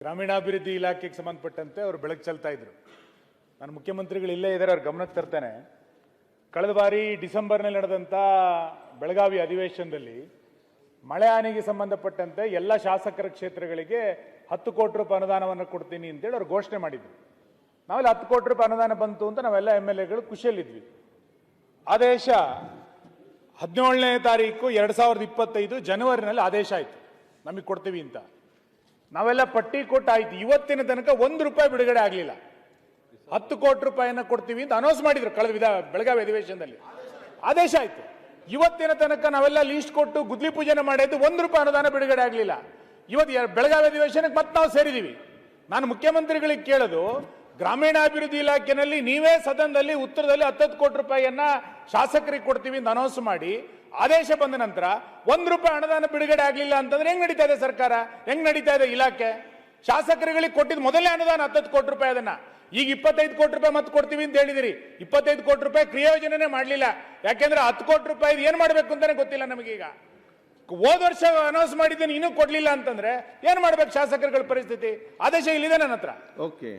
ಗ್ರಾಮೀಣಾಭಿವೃದ್ಧಿ ಇಲಾಖೆಗೆ ಸಂಬಂಧಪಟ್ಟಂತೆ ಅವರು ಬೆಳಕು ಚೆಲ್ತಾ ಇದ್ರು. ನಾನು ಮುಖ್ಯಮಂತ್ರಿಗಳು ಇಲ್ಲೇ ಇದ್ದಾರೆ, ಅವ್ರ ಗಮನಕ್ಕೆ ತರ್ತೇನೆ. ಕಳೆದ ಬಾರಿ ಡಿಸೆಂಬರ್ನಲ್ಲಿ ನಡೆದಂಥ ಬೆಳಗಾವಿ ಅಧಿವೇಶನದಲ್ಲಿ ಮಳೆ ಹಾನಿಗೆ ಸಂಬಂಧಪಟ್ಟಂತೆ ಎಲ್ಲ ಶಾಸಕರ ಕ್ಷೇತ್ರಗಳಿಗೆ 10 ಕೋಟಿ ರೂಪಾಯಿ ಅನುದಾನವನ್ನು ಕೊಡ್ತೀನಿ ಅಂತೇಳಿ ಅವ್ರು ಘೋಷಣೆ ಮಾಡಿದ್ರು. ನಾವೆಲ್ಲ 10 ಕೋಟಿ ರೂಪಾಯಿ ಅನುದಾನ ಬಂತು ಅಂತ ನಾವೆಲ್ಲ MLAಗಳು ಖುಷಿಯಲ್ಲಿದ್ವಿ. ಆದೇಶ 17ನೇ ತಾರೀಕು 2025 ಜನವರಿನಲ್ಲಿ ಆದೇಶ ಆಯಿತು, ನಮಗೆ ಕೊಡ್ತೀವಿ ಅಂತ. ನಾವೆಲ್ಲ ಪಟ್ಟಿ ಕೊಟ್ಟಾಯ್ತು. ಇವತ್ತಿನ ತನಕ 1 ರೂಪಾಯಿ ಬಿಡುಗಡೆ ಆಗಲಿಲ್ಲ. 10 ಕೋಟಿ ರೂಪಾಯಿನ ಕೊಡ್ತೀವಿ ಅಂತ ಅನೌನ್ಸ್ ಮಾಡಿದ್ರು ಕಳೆದ ಬೆಳಗಾವಿ ಅಧಿವೇಶನದಲ್ಲಿ, ಆದೇಶ ಆಯ್ತು. ಇವತ್ತಿನ ತನಕ ನಾವೆಲ್ಲ ಲೀಸ್ಟ್ ಕೊಟ್ಟು ಗುದ್ಲಿ ಪೂಜೆನ ಮಾಡಿದ್ದು 1 ರೂಪಾಯಿ ಅನುದಾನ ಬಿಡುಗಡೆ ಆಗಲಿಲ್ಲ. ಇವತ್ತು ಬೆಳಗಾವಿ ಅಧಿವೇಶನಕ್ಕೆ ಮತ್ತೆ ನಾವು ಸೇರಿದೀವಿ. ನಾನು ಮುಖ್ಯಮಂತ್ರಿಗಳಿಗೆ ಕೇಳೋದು, ಗ್ರಾಮೀಣಾಭಿವೃದ್ಧಿ ಇಲಾಖೆಯಲ್ಲಿ ನೀವೇ ಸದನದಲ್ಲಿ ಉತ್ತರದಲ್ಲಿ 10 ಕೋಟಿ ರೂಪಾಯಿಯನ್ನ ಶಾಸಕರಿಗೆ ಕೊಡ್ತೀವಿ ಅಂತ ಅನೌನ್ಸ್ ಮಾಡಿ ಆದೇಶ ಬಂದ ನಂತರ 1 ರೂಪಾಯಿ ಅನುದಾನ ಬಿಡುಗಡೆ ಆಗಲಿಲ್ಲ ಅಂತಂದ್ರೆ ಹೆಂಗ್ ನಡೀತಾ ಇದೆ ಸರ್ಕಾರ, ಹೆಂಗ್ ನಡೀತಾ ಇದೆ ಇಲಾಖೆ? ಶಾಸಕರುಗಳಿಗೆ ಕೊಟ್ಟಿದ್ದು ಮೊದಲನೇ ಅನುದಾನ 10 ಕೋಟಿ ರೂಪಾಯಿ, ಅದನ್ನ ಈಗ 25 ಕೋಟಿ ರೂಪಾಯಿ ಮತ್ತೆ ಕೊಡ್ತೀವಿ ಅಂತ ಹೇಳಿದಿರಿ. 25 ಕೋಟಿ ರೂಪಾಯಿ ಕ್ರಿಯಾಯೋಜನೆ ಮಾಡಲಿಲ್ಲ. ಯಾಕೆಂದ್ರೆ 10 ಕೋಟಿ ರೂಪಾಯಿ ಏನ್ ಮಾಡ್ಬೇಕು ಅಂತಾನೆ ಗೊತ್ತಿಲ್ಲ ನಮಗೀಗ. ಹೋದ ವರ್ಷ ಅನೌನ್ಸ್ ಮಾಡಿದ್ದೇನೆ, ಇನ್ನೂ ಕೊಡ್ಲಿಲ್ಲ ಅಂತಂದ್ರೆ ಏನ್ ಮಾಡ್ಬೇಕು ಶಾಸಕರುಗಳ ಪರಿಸ್ಥಿತಿ? ಆದೇಶ ಇಲ್ಲಿದೆ ನನ್ನ ಹತ್ರ. ಓಕೆ.